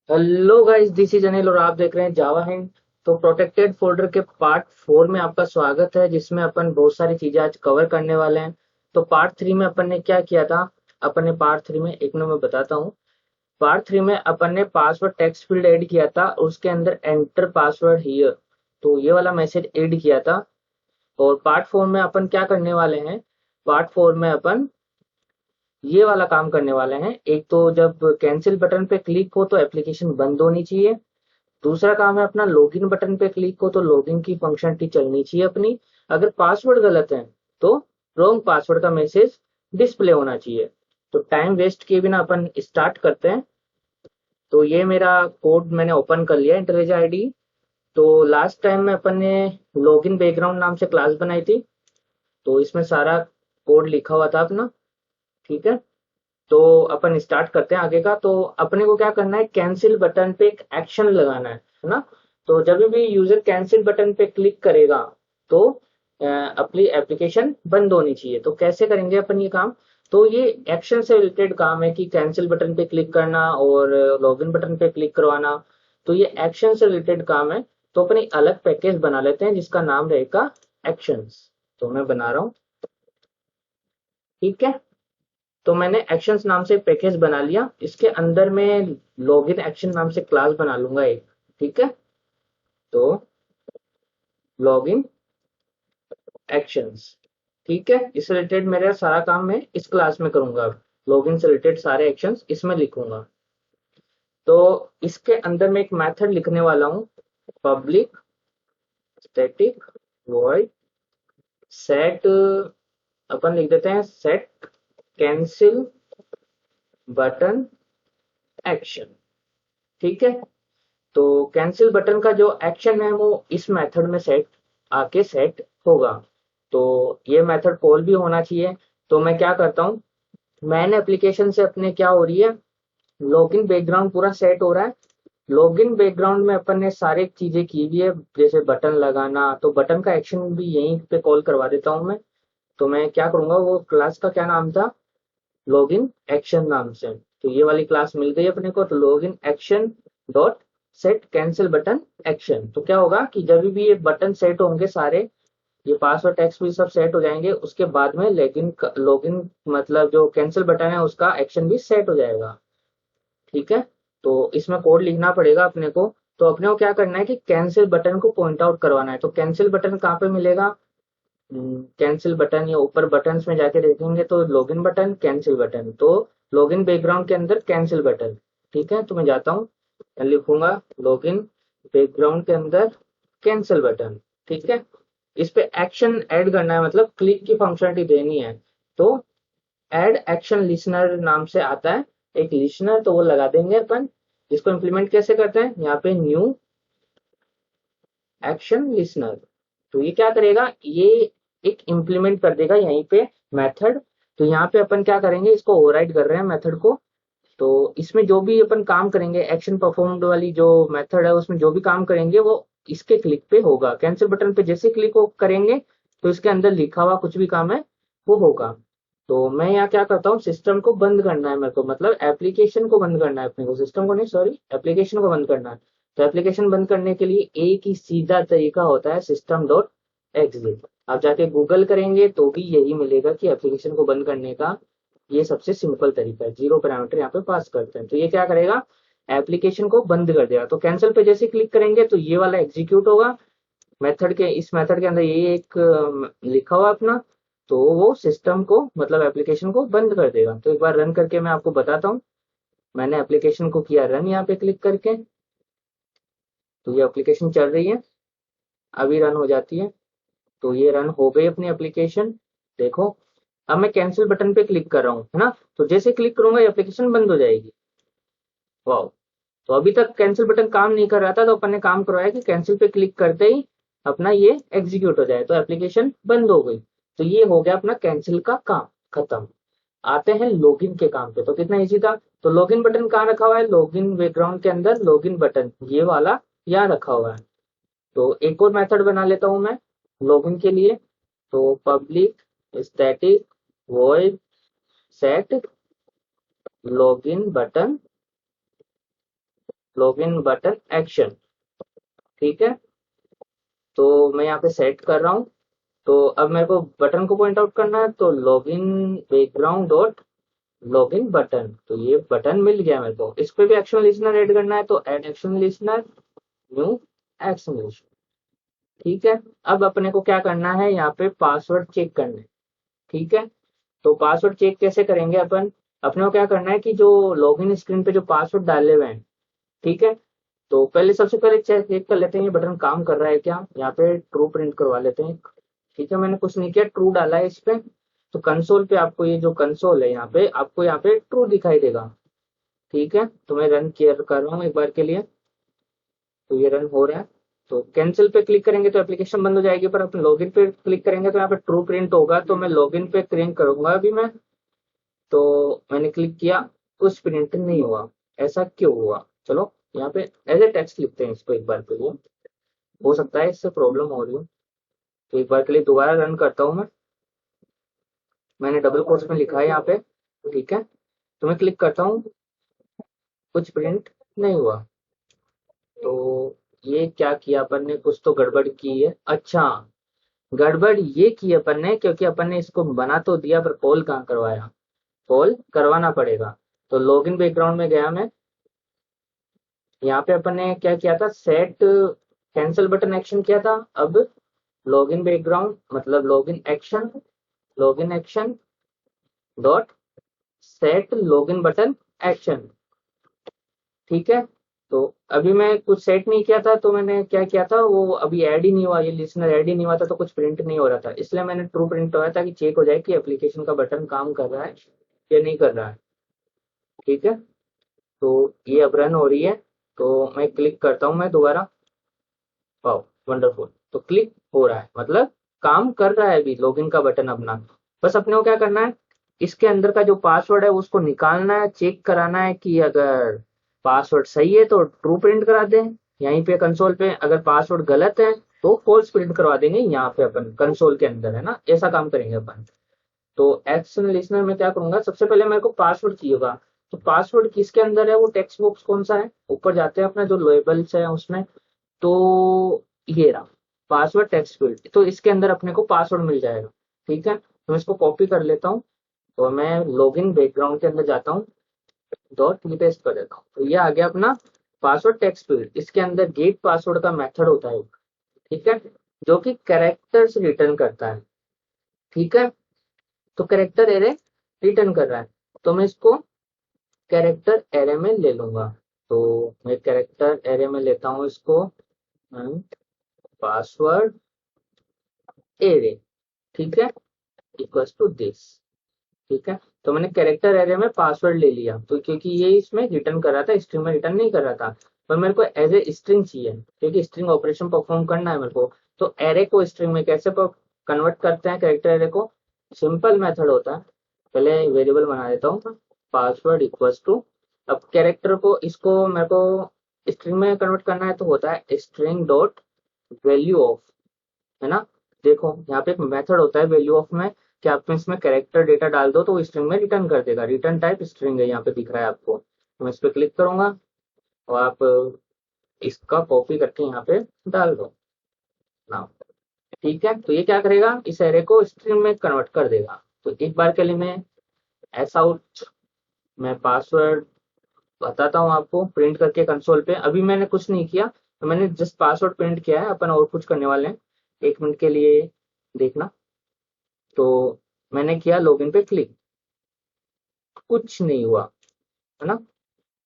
Hello guys, this is Anil और आप देख रहे हैं जावा हिंद। तो प्रोटेक्टेड फोल्डर के पार्ट 4 में आपका स्वागत है, जिसमें अपन बहुत सारी चीजें आज कवर करने वाले हैं। तो पार्ट 3 में अपन ने क्या किया था? अपन ने पार्ट 3 में एक मिनट में बताता हूँ। पार्ट 3 में अपन ने पासवर्ड टेक्स्ट फील्ड ऐड किया था, उसके अंदर एंटर पासवर्ड हियर, तो ये वाला मैसेज ऐड किया था। और पार्ट 4 में अपन क्या करने वाले हैं? पार्ट 4 में अपन ये वाला काम करने वाले हैं। एक तो जब कैंसिल बटन पे क्लिक हो तो एप्लीकेशन बंद होनी चाहिए। दूसरा काम है अपना, लॉगिन बटन पे क्लिक हो तो लॉगिन की फंक्शनलिटी चलनी चाहिए अपनी। अगर पासवर्ड गलत है तो रॉन्ग पासवर्ड का मैसेज डिस्प्ले होना चाहिए। तो टाइम वेस्ट किए बिना अपन स्टार्ट करते हैं। तो ये मेरा कोड मैंने ओपन कर लिया, इंटरेज आईडी। तो लास्ट टाइम में अपन ने लॉगिन बैकग्राउंड नाम से क्लास बनाई थी, तो इसमें सारा कोड लिखा हुआ था अपना। ठीक है, तो अपन स्टार्ट करते हैं आगे का। तो अपने को क्या करना है, कैंसिल बटन पे एक एक्शन लगाना है ना। तो जब भी यूजर कैंसिल बटन पे क्लिक करेगा तो अपनी एप्लीकेशन बंद होनी चाहिए। तो कैसे करेंगे अपन ये काम? तो ये एक्शन से रिलेटेड काम है कि कैंसिल बटन पे क्लिक करना और लॉगिन बटन पे क्लिक करवाना। तो ये एक्शन से रिलेटेड काम है। तो अपन एक अलग पैकेज बना लेते हैं जिसका नाम रहेगा एक्शंस। तो मैं बना रहा हूँ। ठीक है, तो मैंने एक्शंस नाम से पैकेज बना लिया। इसके अंदर मैं लॉगिन एक्शन नाम से क्लास बना लूंगा एक। ठीक है, तो लॉगिन एक्शंस। ठीक है, इससे रिलेटेड मेरा सारा काम मैं इस क्लास में करूंगा। अब लॉगिन से रिलेटेड सारे एक्शंस इसमें लिखूंगा। तो इसके अंदर मैं एक मेथड लिखने वाला हूँ, पब्लिक स्टैटिक वॉइड सेट। अपन लिख देते हैं सेट कैंसिल बटन एक्शन। ठीक है, तो कैंसिल बटन का जो एक्शन है वो इस मेथड में सेट होगा। तो ये मेथड कॉल भी होना चाहिए। तो मैं क्या करता हूँ, मैन एप्लीकेशन से अपने क्या हो रही है, लॉगिन बैकग्राउंड पूरा सेट हो रहा है। लॉगिन बैकग्राउंड में अपन ने सारी चीजें की हुई है, जैसे बटन लगाना। तो बटन का एक्शन भी यहीं पे कॉल करवा देता हूँ मैं। तो मैं क्या करूंगा, वो क्लास का क्या नाम था, लॉगिन एक्शन नाम से। तो ये वाली क्लास मिल गई अपने को। तो login action dot set cancel button action. तो क्या होगा कि जब भी ये बटन सेट होंगे सारे, ये पासवर्ड टेक्स्ट भी सब सेट हो जाएंगे, उसके बाद में लॉगिन लॉगिन मतलब जो कैंसिल बटन है उसका एक्शन भी सेट हो जाएगा। ठीक है, तो इसमें कोड लिखना पड़ेगा अपने को। तो अपने को क्या करना है कि कैंसिल बटन को पॉइंट आउट करवाना है। तो कैंसिल बटन कहाँ पे मिलेगा? कैंसिल बटन या ऊपर बटन्स में जाके देखेंगे तो लॉगिन बटन कैंसिल बटन। तो लॉगिन बैकग्राउंड के अंदर कैंसिल बटन। ठीक है, तो मैं जाता हूँ, लिखूंगा लॉगिन बैकग्राउंड के अंदर कैंसिल बटन। ठीक है, इस पे एक्शन ऐड करना है, मतलब क्लिक की फंक्शनलिटी देनी है। तो ऐड एक्शन लिसनर नाम से आता है एक लिसनर, तो वो लगा देंगे अपन। इसको इम्प्लीमेंट कैसे करते हैं, यहाँ पे न्यू एक्शन लिसनर। तो ये क्या करेगा, ये एक इम्प्लीमेंट कर देगा यहीं पे मेथड। तो यहाँ पे अपन क्या करेंगे, इसको ओवरराइड कर रहे हैं मेथड को। तो इसमें जो भी अपन काम करेंगे, एक्शन परफॉर्म्ड वाली जो मेथड है उसमें जो भी काम करेंगे वो इसके क्लिक पे होगा। कैंसिल बटन पे जैसे क्लिक करेंगे तो इसके अंदर लिखा हुआ कुछ भी काम है वो होगा। तो मैं यहाँ क्या करता हूँ, सिस्टम को बंद करना है मेरे को, मतलब एप्लीकेशन को बंद करना है अपने को, सिस्टम को नहीं, सॉरी, एप्लीकेशन को बंद करना है। तो एप्लीकेशन बंद करने के लिए एक ही सीधा तरीका होता है, सिस्टम डॉट एग्जिट। आप जाके गूगल करेंगे तो भी यही मिलेगा कि एप्लीकेशन को बंद करने का ये सबसे सिंपल तरीका है। जीरो पैरामीटर यहाँ पे पास करते हैं। तो ये क्या करेगा, एप्लीकेशन को बंद कर देगा। तो कैंसिल पे जैसे क्लिक करेंगे तो ये वाला एग्जीक्यूट होगा। मेथड के इस मेथड के अंदर ये एक लिखा हुआ अपना। तो वो सिस्टम को मतलब एप्लीकेशन को बंद कर देगा। तो एक बार रन करके मैं आपको बताता हूँ। मैंने एप्लीकेशन को किया रन यहाँ पे क्लिक करके। तो ये एप्लीकेशन चल रही है, अभी रन हो जाती है। तो ये रन हो गई अपनी एप्लीकेशन। देखो, अब मैं कैंसिल बटन पे क्लिक कर रहा हूँ, है ना। तो जैसे क्लिक करूंगा एप्लीकेशन बंद हो जाएगी। वाह। तो अभी तक कैंसिल बटन काम नहीं कर रहा था, तो अपन ने काम करवाया कि कैंसिल पे क्लिक करते ही अपना ये एग्जीक्यूट हो जाए, तो एप्लीकेशन बंद हो गई। तो ये हो गया अपना कैंसिल का काम खत्म। आते हैं लॉगिन के काम पे। तो कितना इजी था। तो लॉगिन बटन कहाँ रखा हुआ है, लॉगिन बैकग्राउंड के अंदर लॉगिन बटन ये वाला यहाँ रखा हुआ है। तो एक और मेथड बना लेता हूँ मैं लॉगिन के लिए। तो public static void set login button login button action. ठीक है, तो मैं यहाँ पे सेट कर रहा हूँ। तो अब मेरे को बटन को पॉइंट आउट करना है, तो login background dot login button, तो ये बटन मिल गया मेरे को। इस पे भी एक्शन लिस्नर ऐड करना है, तो add action listener, new action listener. ठीक है, अब अपने को क्या करना है, यहाँ पे पासवर्ड चेक करना है। ठीक है, तो पासवर्ड चेक कैसे करेंगे अपन, अपने को क्या करना है कि जो लॉगिन स्क्रीन पे जो पासवर्ड डाले हुए हैं, ठीक है, तो पहले सबसे पहले चेक कर लेते हैं ये बटन काम कर रहा है क्या। यहाँ पे ट्रू प्रिंट करवा लेते हैं। ठीक है, मैंने कुछ नहीं किया, ट्रू डाला है इस पे। तो कंसोल पे आपको ये जो कंसोल है यहाँ पे, आपको यहाँ पे ट्रू दिखाई देगा। ठीक है, तो मैं रन केयर कर रहा हूँ एक बार के लिए, तो ये रन हो रहा है। तो कैंसिल पे क्लिक करेंगे तो एप्लीकेशन बंद हो जाएगी, पर अपन लॉगिन पे क्लिक करेंगे तो यहाँ पे ट्रू प्रिंट होगा। तो मैं लॉगिन पे क्लिक करूंगा अभी मैं, तो मैंने क्लिक किया, कुछ प्रिंट नहीं हुआ। ऐसा क्यों हुआ, चलो यहाँ पे एज ए टेक्स्ट लिखते हैं इसको एक बार के लिए, हो सकता है इससे प्रॉब्लम हो रही हो। तो एक बार के लिए दोबारा रन करता हूँ मैं, मैंने डबल कोट्स में लिखा है यहाँ पे। ठीक है, तो मैं क्लिक करता हूँ, कुछ प्रिंट नहीं हुआ। तो ये क्या किया अपन ने, कुछ तो गड़बड़ की है। अच्छा, गड़बड़ ये की अपन ने, क्योंकि अपन ने इसको बना तो दिया पर कॉल कहाँ करवाया, कॉल करवाना पड़ेगा। तो लॉगिन बैकग्राउंड में गया मैं, यहाँ पे अपन ने क्या किया था, सेट कैंसिल बटन एक्शन किया था। अब लॉगिन बैकग्राउंड मतलब login action dot set login button action. ठीक है, तो अभी मैं कुछ सेट नहीं किया था, तो मैंने क्या किया था, वो अभी ऐड ही नहीं हुआ, ये लिसनर ऐड ही नहीं हुआ था, तो कुछ प्रिंट नहीं हो रहा था, इसलिए मैंने ट्रू प्रिंट करवाया था कि चेक हो जाए कि एप्लीकेशन का बटन काम कर रहा है या नहीं कर रहा है। ठीक है, तो ये अब रन हो रही है, तो मैं क्लिक करता हूँ मैं दोबारा, वाह वंडरफुल, तो क्लिक हो रहा है, मतलब काम कर रहा है अभी लॉगिन का बटन अपना। बस अपने को क्या करना है, इसके अंदर का जो पासवर्ड है उसको निकालना है, चेक कराना है कि अगर पासवर्ड सही है तो ट्रू प्रिंट करा दें यहीं पे कंसोल पे, अगर पासवर्ड गलत है तो फॉल्स प्रिंट करवा देंगे यहाँ पे अपन कंसोल के अंदर, है ना, ऐसा काम करेंगे अपन। तो एक्शन लिस्नर में क्या करूंगा, सबसे पहले मेरे को पासवर्ड चाहिए होगा। तो पासवर्ड किसके अंदर है, वो टेक्स्ट बॉक्स कौन सा है, ऊपर जाते हैं अपना जो लेबल्स है उसमें, तो ये रहा पासवर्ड टेक्स्ट फील्ड, तो इसके अंदर अपने को पासवर्ड मिल जाएगा। ठीक है, तो मैं इसको कॉपी कर लेता हूँ, और मैं लॉगिन बैकग्राउंड के अंदर जाता हूँ, डॉट ये पेस्ट कर देता हूँ, तो ये आ गया अपना पासवर्ड टेक्स्ट फील्ड। इसके अंदर गेट पासवर्ड का मेथड होता है, ठीक है, जो कि कैरेक्टर्स रिटर्न करता है। ठीक है, तो कैरेक्टर एरे रिटर्न कर रहा है, तो मैं इसको कैरेक्टर एरे में ले लूंगा। तो मैं कैरेक्टर एरे में लेता हूँ इसको, पासवर्ड एरे, ठीक है, इक्वल्स टू दिस। ठीक है, तो मैंने कैरेक्टर एरे में पासवर्ड ले लिया, तो क्योंकि ये इसमें रिटर्न कर रहा था, स्ट्रिंग में रिटर्न नहीं कर रहा था, पर मेरे को एज ए स्ट्रिंग चाहिए, क्योंकि स्ट्रिंग ऑपरेशन परफॉर्म करना है मेरे को। तो एरे को स्ट्रिंग में कैसे कन्वर्ट करते हैं, कैरेक्टर एरे को, सिंपल मेथड होता है, पहले वेरिएबल बना देता हूँ, पासवर्ड इक्वल्स टू, अब कैरेक्टर को इसको मेरे को स्ट्रिंग में कन्वर्ट करना है, तो होता है स्ट्रिंग डॉट वैल्यू ऑफ, है ना। देखो यहाँ पे एक मेथड होता है वैल्यू ऑफ में, कि आप इसमें कैरेक्टर डेटा डाल दो तो वो स्ट्रिंग में रिटर्न कर देगा, रिटर्न टाइप स्ट्रिंग है, यहाँ पे दिख रहा है आपको। तो मैं इस पे क्लिक करूंगा, और आप इसका कॉपी करके यहाँ पे डाल दो ना। ठीक है, तो ये क्या करेगा, इस एरे को स्ट्रिंग में कन्वर्ट कर देगा। तो एक बार के लिए मैं एस आउट, मैं पासवर्ड बताता हूँ आपको प्रिंट करके कंसोल पे, अभी मैंने कुछ नहीं किया, तो मैंने जस्ट पासवर्ड प्रिंट किया है, अपन और कुछ करने वाले हैं, एक मिनट के लिए देखना। तो मैंने किया लॉगिन पे क्लिक, कुछ नहीं हुआ, है ना,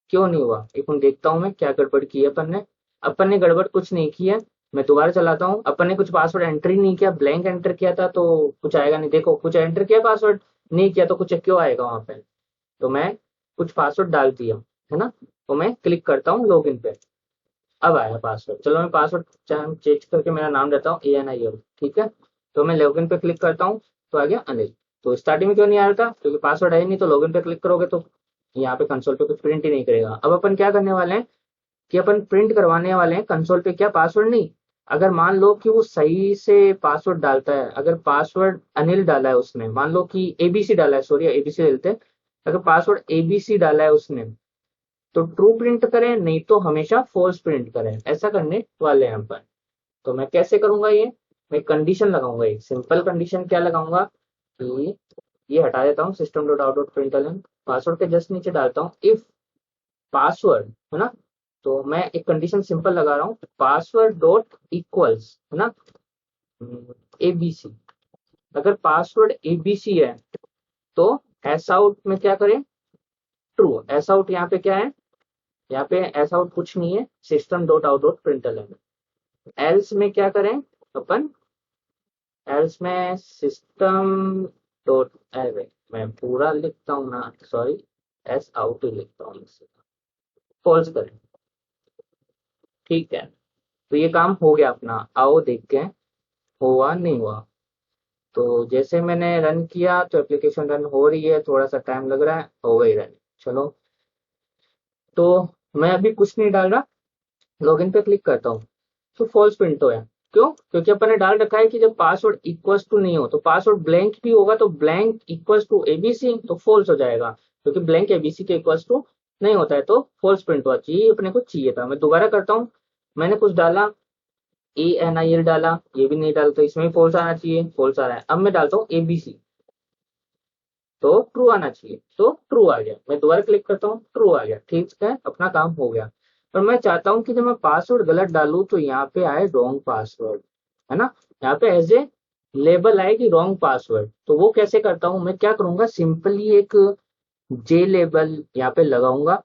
क्यों नहीं हुआ, एक मिनट देखता हूँ मैं क्या गड़बड़ की है अपन ने। अपन ने गड़बड़ कुछ नहीं की है, मैं दोबारा चलाता हूँ, अपन ने कुछ पासवर्ड एंट्री नहीं किया, ब्लैंक एंटर किया था, तो कुछ आएगा नहीं। देखो कुछ एंटर किया, पासवर्ड नहीं किया, तो कुछ क्यों आएगा वहां पे, तो मैं कुछ पासवर्ड डाल दिया, है ना। तो मैं क्लिक करता हूँ लॉगिन पे, अब आया पासवर्ड, चलो मैं पासवर्ड चेंज करके मेरा नाम देता हूँ ANIL, ठीक है। तो मैं लॉगिन पे क्लिक करता हूँ, तो आ गया अनिल। तो स्टार्टिंग में क्यों नहीं आ रहा था, क्योंकि पासवर्ड है ही नहीं, तो लॉगिन पे क्लिक करोगे तो यहाँ पे कंसोल पे कुछ प्रिंट ही नहीं करेगा। अब अपन क्या करने वाले हैं कि अपन प्रिंट करवाने वाले हैं कंसोल पे, क्या पासवर्ड नहीं, अगर मान लो कि वो सही से पासवर्ड डालता है, अगर पासवर्ड अनिल डाला है उसने, मान लो कि ABC डाला है, सॉरी ABC लेते हैं, अगर पासवर्ड ABC डाला है उसने, तो ट्रू प्रिंट करें, नहीं तो हमेशा फॉल्स प्रिंट करें, ऐसा करने वाले हैं अपन। तो मैं कैसे करूंगा ये, मैं कंडीशन लगाऊंगा, एक सिंपल कंडीशन क्या लगाऊंगा कि ये हटा देता हूँ system dot out dot println, password के जस्ट नीचे डालता हूँ इफ पासवर्ड, है ना। तो मैं एक कंडीशन सिंपल लगा रहा हूँ, पासवर्ड डॉट इक्वल्स, है ना, एबीसी। अगर पासवर्ड एबीसी है तो एस आउट में क्या करें, ट्रू। एस आउट यहाँ पे क्या है, यहाँ पे एस आउट कुछ नहीं है, system dot out dot println. Else में क्या करें अपन, एल्स में सिस्टम डॉट, अरे मैं पूरा लिखता हूँ ना, सॉरी, एस आउट ही लिखता हूँ, फॉल्स करें। ठीक है, तो ये काम हो गया अपना, आओ देखते हैं हुआ नहीं हुआ। तो जैसे मैंने रन किया तो एप्लीकेशन रन हो रही है, थोड़ा सा टाइम लग रहा है, हो गई रन। चलो, तो मैं अभी कुछ नहीं डाल रहा, लॉगिन पे क्लिक करता हूँ तो फॉल्स प्रिंट हो है। क्यों? क्योंकि अपन ने डाल रखा है कि जब पासवर्ड इक्वल्स टू नहीं हो, तो पासवर्ड ब्लैंक भी होगा तो ब्लैंक इक्वल्स टू एबीसी तो फॉल्स हो जाएगा, क्योंकि ब्लैंक एबीसी के इक्वल्स टू नहीं होता है, तो फॉल्स प्रिंट हुआ चाहिए, अपने को चाहिए था। मैं दोबारा करता हूँ, मैंने कुछ डाला, ए एन आई एल डाला, ये भी नहीं डाला, तो इसमें भी फॉल्स आना चाहिए, फॉल्स आ रहा है। अब मैं डालता हूँ एबीसी तो ट्रू आना चाहिए, तो ट्रू आ गया। मैं दोबारा क्लिक करता हूँ, ट्रू आ गया। ठीक है, अपना काम हो गया। पर मैं चाहता हूँ कि जब मैं पासवर्ड गलत डालूं तो यहाँ पे आए रॉन्ग पासवर्ड, है ना, यहाँ पे एज ए लेबल आए कि रॉन्ग पासवर्ड। तो वो कैसे करता हूँ, मैं क्या करूंगा, सिंपली एक जे लेबल यहाँ पे लगाऊंगा,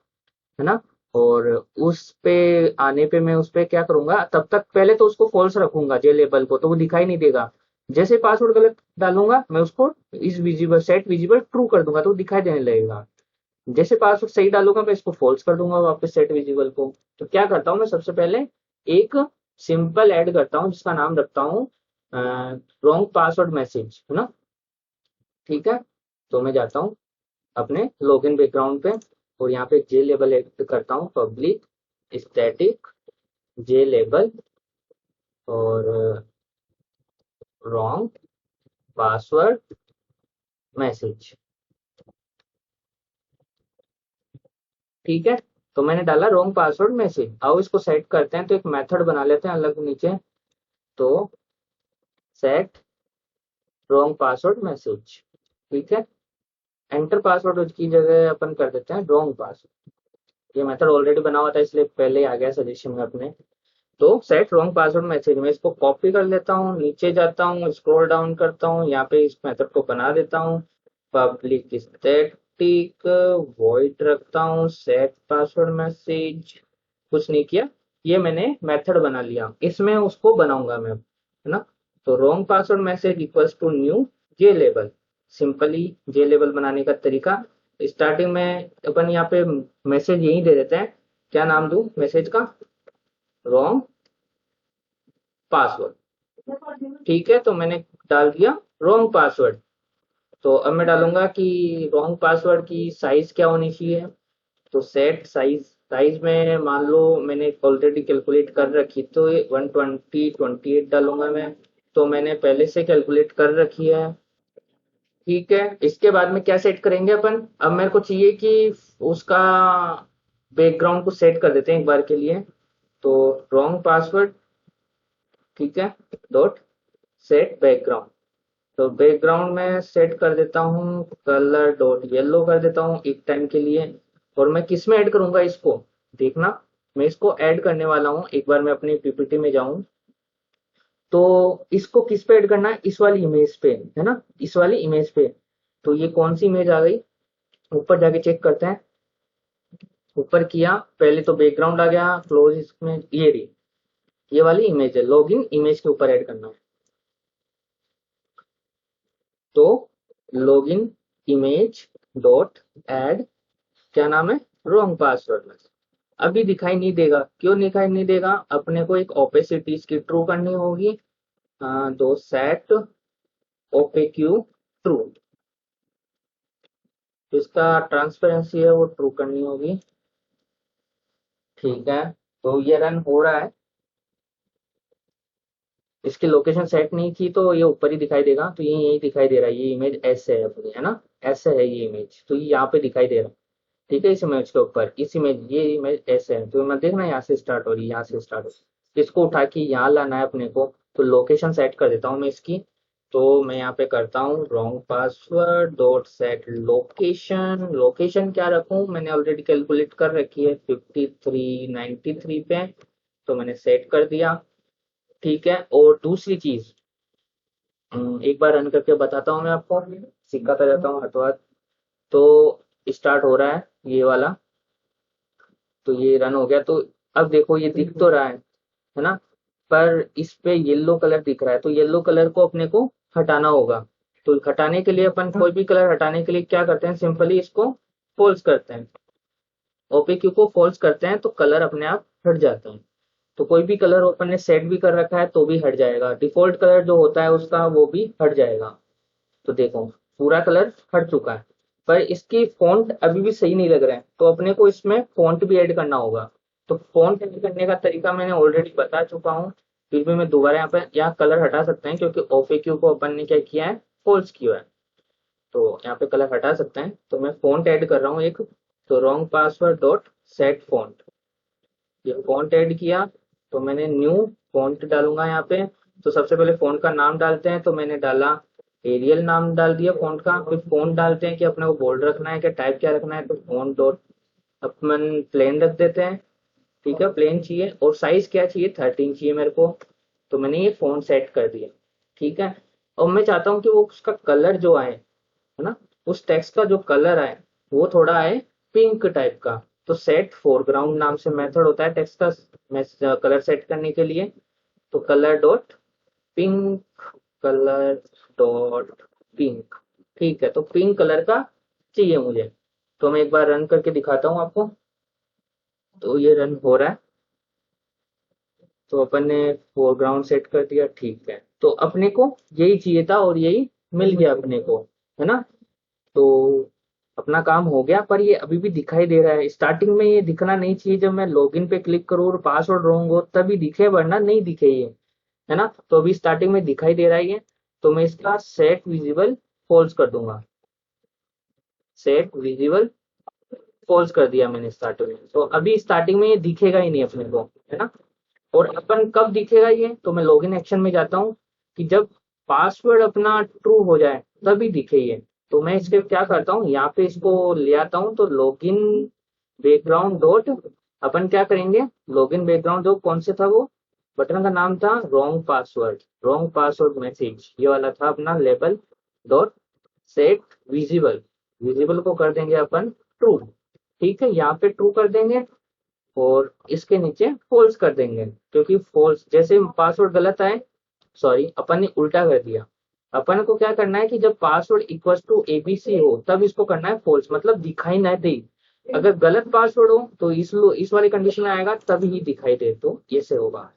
है ना, और उस पे आने पे मैं उस पे क्या करूंगा, तब तक पहले तो उसको फॉल्स रखूंगा जे लेबल को, तो वो दिखाई नहीं देगा। जैसे पासवर्ड गलत डालूंगा मैं उसको इस विजिबल सेट विजिबल ट्रू कर दूंगा तो वो दिखाई देने लगेगा। जैसे पासवर्ड सही डालूंगा मैं इसको फॉल्स कर दूंगा वापस सेट विजिबल को। तो क्या करता हूँ मैं, सबसे पहले एक सिंपल ऐड करता हूँ जिसका नाम रखता हूँ रॉन्ग पासवर्ड मैसेज, है ना। ठीक है, तो मैं जाता हूँ अपने लॉगिन बैकग्राउंड पे और यहाँ पे जे लेबल ऐड करता हूँ, पब्लिक स्टैटिक जे लेबल और रॉन्ग पासवर्ड मैसेज। ठीक है, तो मैंने डाला रॉन्ग पासवर्ड मैसेज। आओ इसको सेट करते हैं, तो एक मेथड बना लेते हैं अलग नीचे। तो सेट रॉन्ग पासवर्ड मैसेज, ठीक है, एंटर पासवर्ड की जगह अपन कर देते हैं रॉन्ग पासवर्ड। ये मेथड ऑलरेडी बना हुआ था इसलिए पहले ही आ गया सजेशन में अपने। तो सेट रॉन्ग पासवर्ड मैसेज में इसको कॉपी कर लेता हूँ, नीचे जाता हूँ, स्क्रॉल डाउन करता हूँ, यहाँ पे इस मेथड को बना देता हूँ, पब्लिक स्टैटिक वॉइड रखता हूँ, सेट पासवर्ड मैसेज, कुछ नहीं किया, ये मैंने मेथड बना लिया, इसमें उसको बनाऊंगा मैं, है ना। तो wrong password message equals to new J label. Simply J label बनाने का तरीका, स्टार्टिंग में अपन यहाँ पे मैसेज यही दे देते हैं, क्या नाम दूं मैसेज का, रॉन्ग पासवर्ड। ठीक है, तो मैंने डाल दिया रॉन्ग पासवर्ड। तो अब मैं डालूंगा कि रॉन्ग पासवर्ड की साइज क्या होनी चाहिए। तो सेट साइज, साइज में मान लो मैंने ऑलरेडी कैलकुलेट कर रखी, तो 120 28 डालूंगा मैं, तो मैंने पहले से कैलकुलेट कर रखी है। ठीक है, इसके बाद में क्या सेट करेंगे अपन, अब मेरे को चाहिए कि उसका बैकग्राउंड को सेट कर देते हैं एक बार के लिए। तो रॉन्ग पासवर्ड, ठीक है, डॉट सेट बैकग्राउंड। तो बैकग्राउंड में सेट कर देता हूँ कलर डॉट येलो कर देता हूँ एक टाइम के लिए। और मैं किस में ऐड करूंगा इसको, देखना, मैं इसको ऐड करने वाला हूँ, एक बार मैं अपनी पीपीटी में जाऊं तो इसको किस पे ऐड करना है, इस वाली इमेज पे, है ना, इस वाली इमेज पे। तो ये कौन सी इमेज आ गई, ऊपर जाके चेक करते हैं। ऊपर किया, पहले तो बैकग्राउंड आ गया, क्लोज इसमें, ये रही, ये वाली इमेज है, लॉगिन इमेज के ऊपर ऐड करना है। तो लॉगिन इमेज डॉट ऐड, क्या नाम है, रॉन्ग पासवर्ड। अभी दिखाई नहीं देगा, क्यों दिखाई नहीं देगा, अपने को एक ओपेसिटी इसकी ट्रू करनी होगी। तो सेट ओपेक्यू ट्रू, इसका ट्रांसपेरेंसी है वो ट्रू करनी होगी। ठीक है, तो ये रन हो रहा है, इसकी लोकेशन सेट नहीं की तो ये ऊपर ही दिखाई देगा, तो ये यही दिखाई दे रहा है, ये इमेज ऐसे है अपनी, है ना, ऐसे है ये इमेज, तो ये यहाँ पे दिखाई दे रहा है। ठीक है। इस इमेज के ऊपर, इस इमेज, ये इमेज ऐसे है, तो मैं देखना यहाँ से स्टार्ट हो रही है, यहाँ से स्टार्ट हो रही है। इसको उठा के यहाँ लाना है अपने को। तो लोकेशन सेट कर देता हूँ मैं इसकी। तो मैं यहाँ पे करता हूँ wrong password dot set location. Location क्या रखूँ, मैंने ऑलरेडी कैलकुलेट कर रखी है 5393 पे, तो मैंने सेट कर दिया। ठीक है। और दूसरी चीज, एक बार रन करके बताता हूँ मैं आपको, सिक्का जाता हूँ हटवा। तो स्टार्ट हो रहा है ये वाला, तो ये रन हो गया। तो अब देखो ये दिख तो रहा है ना, पर इस पे येलो कलर दिख रहा है, तो येलो कलर को अपने को हटाना होगा। तो हटाने के लिए अपन कोई भी कलर हटाने के लिए क्या करते हैं, सिंपली इसको फॉल्स करते हैं। ओपीक्यू को फॉल्स करते हैं तो कलर अपने आप हट जाते हैं। तो कोई भी कलर अपन ने सेट भी कर रखा है तो भी हट जाएगा, डिफॉल्ट कलर जो होता है उसका वो भी हट जाएगा। तो देखो पूरा कलर हट चुका है, पर इसकी फॉन्ट अभी भी सही नहीं लग रहा है, तो अपने को इसमें फॉन्ट भी ऐड करना होगा। तो फॉन्ट ऐड करने का तरीका मैंने ऑलरेडी बता चुका हूँ, फिर भी मैं दोबारा यहाँ कलर हटा सकते हैं, क्योंकि ओपीक्यू को अपन ने क्या किया है, फॉल्स किया है। तो यहाँ पे कलर हटा सकते हैं, तो मैं फॉन्ट ऐड कर रहा हूँ एक। तो wrong password dot set font, ये फॉन्ट ऐड किया। तो मैंने न्यू फॉन्ट डालूंगा यहाँ पे। तो सबसे पहले फॉन्ट का नाम डालते हैं, तो मैंने डाला एरियल, नाम डाल दिया फॉन्ट का। फिर फॉन्ट डालते हैं कि अपने को बोल्ड रखना है, क्या टाइप क्या रखना है, तो फॉन्ट डॉट अपन प्लेन रख देते हैं। ठीक है, प्लेन चाहिए। और साइज क्या चाहिए, 13 चाहिए मेरे को। तो मैंने ये फॉन्ट सेट कर दिया। ठीक है। और मैं चाहता हूँ कि वो उसका कलर जो आए, है ना, उस टेक्स्ट का जो कलर आए वो थोड़ा आए पिंक टाइप का। तो सेट फोरग्राउंड नाम से मेथड होता है टेक्स्ट का कलर सेट करने के लिए। तो colour dot pink, colour dot pink. ठीक है, तो पिंक कलर का चाहिए मुझे। तो मैं एक बार रन करके दिखाता हूँ आपको। तो ये रन हो रहा है। तो अपन ने फोरग्राउंड सेट कर दिया। ठीक है, तो अपने को यही चाहिए था और यही मिल गया अपने को, है ना। तो अपना काम हो गया, पर ये अभी भी दिखाई दे रहा है। स्टार्टिंग में ये दिखना नहीं चाहिए, जब मैं लॉगिन पे क्लिक करूँ और पासवर्ड रॉन्ग हो तभी दिखे, वरना नहीं दिखे ये, है ना। तो अभी स्टार्टिंग में दिखाई दे रहा है ये। तो मैं इसका सेट विजिबल फॉल्स कर दूंगा। सेट विजिबल फॉल्स कर दिया मैंने स्टार्टिंग में, तो अभी स्टार्टिंग में ये दिखेगा ही नहीं अपने को, है ना। और अपन कब दिखेगा ये, तो मैं लॉगिन एक्शन में जाता हूँ कि जब पासवर्ड अपना ट्रू हो जाए तभी दिखे ये। तो मैं इसके क्या करता हूँ, यहाँ पे इसको ले आता हूँ। तो लॉगिन बैकग्राउंड डॉट, अपन क्या करेंगे, लॉगिन बैकग्राउंड जो कौन से था, वो बटन का नाम था wrong password, wrong password message, ये वाला था अपना label. Dot set visible, visible को कर देंगे अपन ट्रू। ठीक है, यहाँ पे ट्रू कर देंगे और इसके नीचे फॉल्स कर देंगे, क्योंकि फॉल्स जैसे पासवर्ड गलत आए, सॉरी अपन ने उल्टा कर दिया। अपन को क्या करना है कि जब पासवर्ड इक्वल टू एबीसी हो तब इसको करना है फॉल्स, मतलब दिखाई ना दे। अगर गलत पासवर्ड हो तो इस वाली कंडीशन में आएगा तब ही दिखाई दे, तो ये से होगा।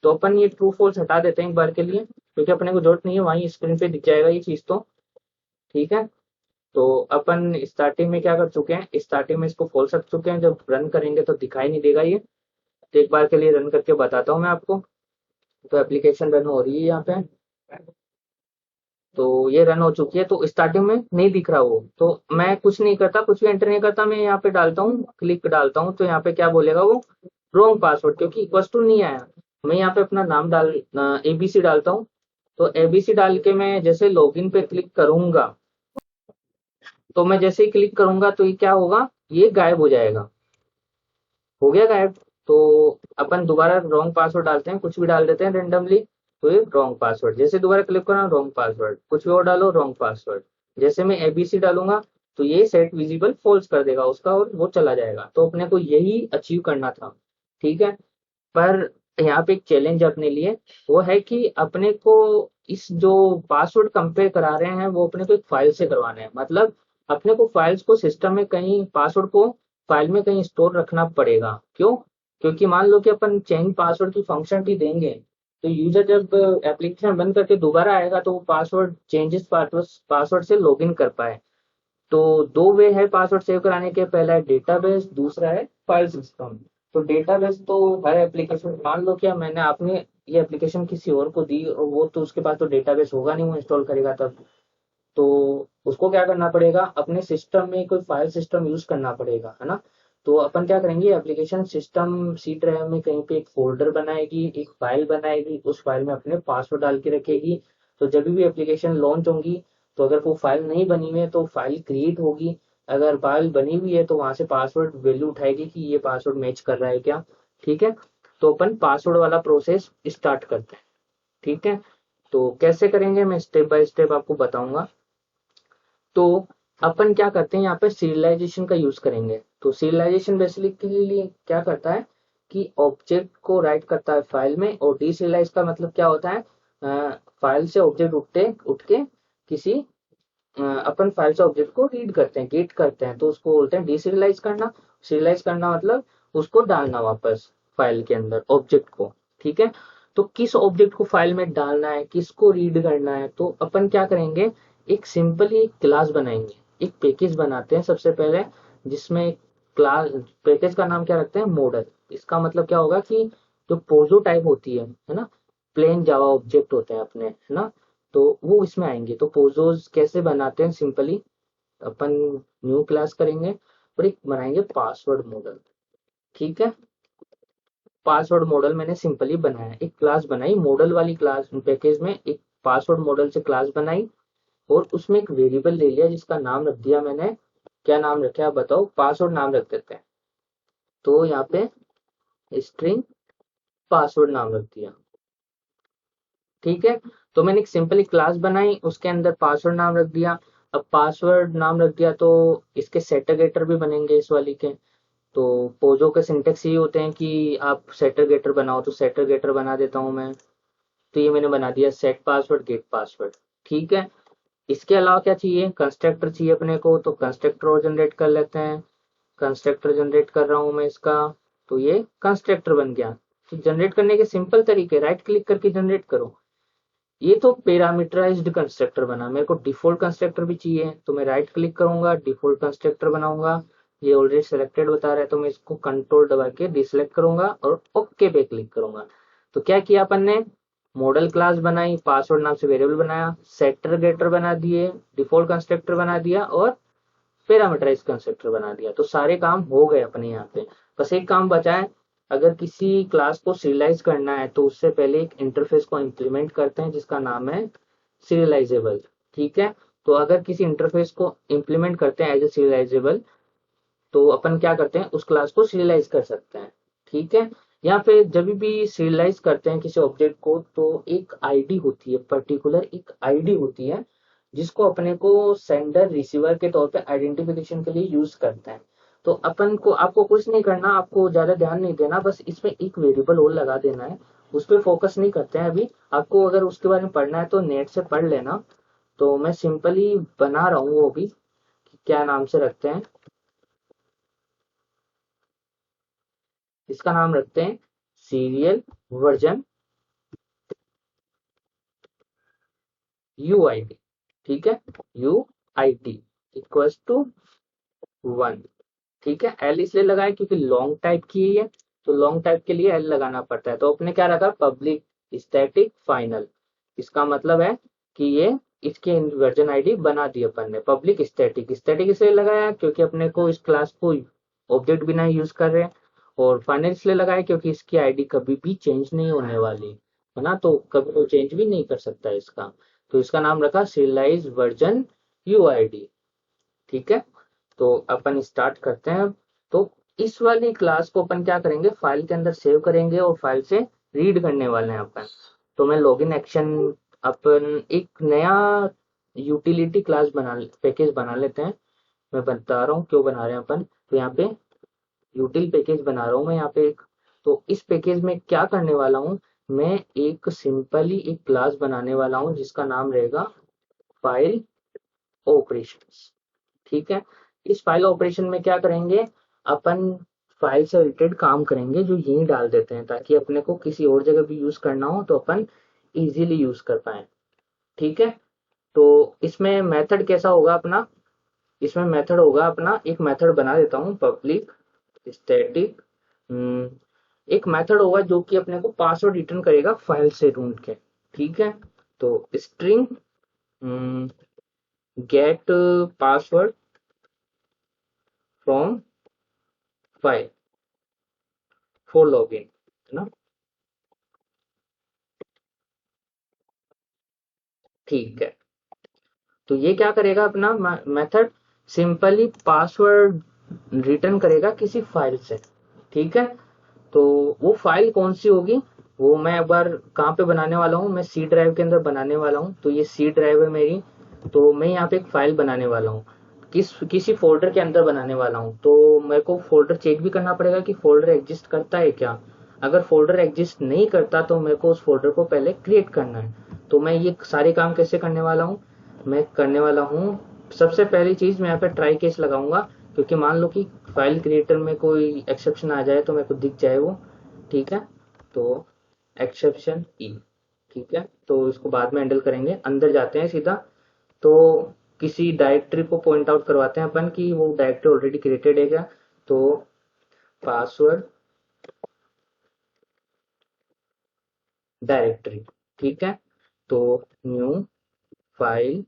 तो अपन ये ट्रू फॉल्स हटा देते हैं एक बार के लिए, क्योंकि अपने को जरूरत नहीं है, वहीं स्क्रीन पे दिख जाएगा ये चीज। तो ठीक है। तो अपन स्टार्टिंग में क्या कर चुके हैं, स्टार्टिंग में इसको फॉल्स रख चुके हैं, जब रन करेंगे तो दिखाई नहीं देगा ये। तो एक बार के लिए रन करके बताता हूँ मैं आपको। तो एप्लीकेशन रन हो रही है यहाँ पे। तो ये रन हो चुकी है, तो स्टार्टिंग में नहीं दिख रहा वो। तो मैं कुछ नहीं करता, कुछ भी एंटर नहीं करता, मैं यहाँ पे डालता हूँ, क्लिक डालता हूँ। तो यहाँ पे क्या बोलेगा वो, रॉन्ग पासवर्ड, क्योंकि इक्वल टू नहीं आया। मैं यहाँ पे अपना नाम डाल, एबीसी डालता हूँ। तो एबीसी डाल के मैं जैसे लॉगिन पे क्लिक करूंगा, तो मैं जैसे ही क्लिक करूंगा तो ये क्या होगा, ये गायब हो जाएगा। हो गया गायब। तो अपन दोबारा रॉन्ग पासवर्ड डालते हैं, कुछ भी डाल देते हैं रेंडमली। तो ये रॉन्ग पासवर्ड, जैसे दोबारा क्लिक करा रॉन्ग पासवर्ड, कुछ भी और डालो रॉन्ग पासवर्ड। जैसे मैं एबीसी डालूंगा तो ये सेट विजिबल फॉल्स कर देगा उसका और वो चला जाएगा। तो अपने को यही अचीव करना था। ठीक है। पर यहाँ पे एक चैलेंज अपने लिए, वो है कि अपने को इस जो पासवर्ड कंपेयर करा रहे हैं वो अपने को एक फाइल से करवाना है। मतलब अपने को फाइल्स को सिस्टम में कहीं, पासवर्ड को फाइल में कहीं स्टोर रखना पड़ेगा। क्यों, क्योंकि मान लो कि अपन चेंज पासवर्ड की फंक्शनलिटी देंगे, तो यूजर जब एप्लीकेशन बंद करके दोबारा आएगा तो वो पासवर्ड चेंजेस पासवर्ड से लॉगिन कर पाए। तो दो वे है पासवर्ड सेव कराने के, पहला है डेटाबेस, दूसरा है फाइल सिस्टम। तो डेटाबेस तो हर एप्लीकेशन, मान लो क्या मैंने आपने ये एप्लीकेशन किसी और को दी और वो तो उसके पास तो डेटाबेस होगा नहीं, वो इंस्टॉल करेगा तब। तो उसको क्या करना पड़ेगा, अपने सिस्टम में कोई फाइल सिस्टम यूज करना पड़ेगा, है ना। तो अपन क्या करेंगे, एप्लीकेशन सिस्टम सी ड्राइव में कहीं पे एक फोल्डर बनाएगी, एक फाइल बनाएगी, उस फाइल में अपने पासवर्ड डाल के रखेगी। तो जब भी एप्लीकेशन लॉन्च होंगी, तो अगर वो फाइल नहीं बनी हुई है तो फाइल क्रिएट होगी, अगर फाइल बनी हुई है तो वहां से पासवर्ड वैल्यू उठाएगी कि ये पासवर्ड मैच कर रहा है क्या। ठीक है, तो अपन पासवर्ड वाला प्रोसेस स्टार्ट करते हैं। ठीक है, तो कैसे करेंगे मैं स्टेप बाय स्टेप आपको बताऊंगा। तो अपन क्या करते हैं, यहाँ पे सीरियलाइजेशन का यूज करेंगे। तो सीरियलाइजेशन बेसिकली क्या करता है कि ऑब्जेक्ट को राइट करता है फाइल में, और डीसीरियलाइज का मतलब क्या होता है, फाइल से ऑब्जेक्ट उठ के किसी अपन फाइल से ऑब्जेक्ट को रीड करते हैं, गेट करते हैं, तो उसको बोलते हैं डीसीरियलाइज करना। सीरियलाइज करना मतलब उसको डालना वापस फाइल के अंदर ऑब्जेक्ट को। ठीक है, तो किस ऑब्जेक्ट को फाइल में डालना है, किसको रीड करना है, तो अपन क्या करेंगे, एक सिंपल एक क्लास बनाएंगे, एक पैकेज बनाते हैं सबसे पहले, जिसमें क्लास पैकेज का नाम क्या रखते हैं, मॉडल। इसका मतलब क्या होगा कि जो पोजो टाइप होती है ना, प्लेन जावा ऑब्जेक्ट होते हैं अपने, है ना, तो वो इसमें आएंगे। तो पोजोज कैसे बनाते हैं, सिंपली अपन न्यू क्लास करेंगे और एक बनाएंगे पासवर्ड मॉडल। ठीक है, पासवर्ड मॉडल मैंने सिंपली बनाया, एक क्लास बनाई मॉडल वाली क्लास पैकेज में, एक पासवर्ड मॉडल से क्लास बनाई, और उसमें एक वेरिएबल ले लिया जिसका नाम रख दिया मैंने, क्या नाम रखे आप बताओ, पासवर्ड नाम रख देते हैं। तो यहाँ पे स्ट्रिंग पासवर्ड नाम रख दिया। ठीक है, तो मैंने एक सिंपली क्लास बनाई, उसके अंदर पासवर्ड नाम रख दिया। अब पासवर्ड नाम रख दिया तो इसके सेटर गेटर भी बनेंगे इस वाली के। तो पोजो के सिंटेक्स ये होते हैं कि आप सेटर गेटर बनाओ, तो सेटर गेटर बना देता हूँ मैं। तो ये मैंने बना दिया सेट पासवर्ड गेट पासवर्ड। ठीक है, इसके अलावा क्या चाहिए, कंस्ट्रक्टर चाहिए अपने को, तो कंस्ट्रक्टर और जनरेट कर लेते हैं। कंस्ट्रक्टर जनरेट कर रहा हूँ मैं इसका, तो ये कंस्ट्रक्टर बन गया। तो जनरेट करने के सिंपल तरीके, राइट क्लिक करके जनरेट करो। ये तो पैरामीटराइज्ड कंस्ट्रक्टर बना, मेरे को डिफॉल्ट कंस्ट्रक्टर भी चाहिए, तो मैं राइट क्लिक करूंगा, डिफॉल्ट कंस्ट्रक्टर बनाऊंगा। ये ऑलरेडी सिलेक्टेड बता रहा है, तो मैं इसको कंट्रोल दबा के डिसलेक्ट करूंगा और ओके पे क्लिक करूंगा। तो क्या किया अपन ने, मॉडल क्लास बनाई, पासवर्ड नाम से वेरिएबल बनाया, सेटर गेटर बना दिए, डिफॉल्ट कंस्ट्रक्टर बना दिया, और पैरामीटराइज कंस्ट्रक्टर बना दिया। तो सारे काम हो गए अपने यहाँ पे, बस एक काम बचा है। अगर किसी क्लास को सीरियलाइज करना है तो उससे पहले एक इंटरफेस को इंप्लीमेंट करते हैं जिसका नाम है सीरियलाइजेबल। ठीक है, तो अगर किसी इंटरफेस को इंप्लीमेंट करते हैं एज ए सीरियलाइजेबल, तो अपन क्या करते हैं, उस क्लास को सीरियलाइज कर सकते हैं। ठीक है, या फिर जब भी सीरियलाइज करते हैं किसी ऑब्जेक्ट को, तो एक आईडी होती है, पर्टिकुलर एक आईडी होती है, जिसको अपने को सेंडर रिसीवर के तौर पे आइडेंटिफिकेशन के लिए यूज करते हैं। तो अपन को, आपको कुछ नहीं करना, आपको ज्यादा ध्यान नहीं देना, बस इसमें एक वेरिएबल और लगा देना है। उस पर फोकस नहीं करते हैं अभी, आपको अगर उसके बारे में पढ़ना है तो नेट से पढ़ लेना। तो मैं सिंपली बना रहा हूँ वो भी, कि क्या नाम से रखते हैं, इसका नाम रखते हैं सीरियल वर्जन UID। ठीक है, UID इक्वल्स टू 1। ठीक है, एल इसलिए लगाए क्योंकि लॉन्ग टाइप की है, तो लॉन्ग टाइप के लिए एल लगाना पड़ता है। तो अपने क्या रखा, पब्लिक स्टैटिक फाइनल। इसका मतलब है कि ये इसके वर्जन आईडी बना दी अपन ने, पब्लिक स्टैटिक। स्टैटिक इसलिए लगाया क्योंकि अपने को इस क्लास को ऑब्जेक्ट बिना यूज कर रहे हैं, और फाइनल इसलिए लगाया क्योंकि इसकी आईडी कभी भी चेंज नहीं होने वाली, है ना, तो कभी वो चेंज भी नहीं कर सकता इसका। तो इसका नाम रखा serialize वर्जन UID। ठीक है, तो अपन स्टार्ट करते हैं। तो इस वाली क्लास को अपन क्या करेंगे, फाइल के अंदर सेव करेंगे और फाइल से रीड करने वाले हैं अपन। तो मैं लॉगिन एक्शन, अपन एक नया यूटिलिटी क्लास पैकेज बना लेते हैं। मैं बता रहा हूँ क्यों बना रहे हैं अपन। तो यहाँ पे यूटिल पैकेज बना रहा हूँ मैं यहाँ पे एक। तो इस पैकेज में क्या करने वाला हूँ, मैं एक सिंपली एक क्लास बनाने वाला हूँ जिसका नाम रहेगा फाइल ऑपरेशंस। ठीक है, इस फाइल ऑपरेशन में क्या करेंगे, अपन फाइल से रिलेटेड काम करेंगे जो यहीं डाल देते हैं, ताकि अपने को किसी और जगह भी यूज करना हो तो अपन इजीली यूज कर पाए। ठीक है, तो इसमें मेथड कैसा होगा अपना, इसमें मेथड होगा अपना, एक मेथड बना देता हूँ पब्लिक स्टैटिक। एक मेथड होगा जो कि अपने को पासवर्ड रिटर्न करेगा फाइल से ढूंढ के। ठीक है, तो string gate password from file for login, है ना। ठीक है, तो ये क्या करेगा अपना मेथड, सिंपली पासवर्ड रिटर्न करेगा किसी फाइल से। ठीक है, तो वो फाइल कौन सी होगी, वो मैं एक बार कहाँ पे बनाने वाला हूँ, मैं सी ड्राइव के अंदर बनाने वाला हूँ। तो ये सी ड्राइव है मेरी, तो मैं यहाँ पे एक फाइल बनाने वाला हूँ, किसी फोल्डर के अंदर बनाने वाला हूँ। तो मेरे को फोल्डर चेक भी करना पड़ेगा कि फोल्डर एग्जिस्ट करता है क्या। अगर फोल्डर एग्जिस्ट नहीं करता तो मेरे को उस फोल्डर को पहले क्रिएट करना है। तो मैं ये सारे काम कैसे करने वाला हूँ, मैं करने वाला हूँ, सबसे पहली चीज मैं यहाँ पे ट्राई केस लगाऊंगा, क्योंकि मान लो कि फाइल क्रिएटर में कोई एक्सेप्शन आ जाए तो मेरे को दिख जाए वो। ठीक है, तो एक्सेप्शन ई, ठीक है, तो इसको बाद में हैंडल करेंगे। अंदर जाते हैं सीधा, तो किसी डायरेक्टरी को पॉइंट आउट करवाते हैं अपन कि वो डायरेक्टरी ऑलरेडी क्रिएटेड है क्या। तो पासवर्ड डायरेक्टरी, ठीक है, तो न्यू फाइल,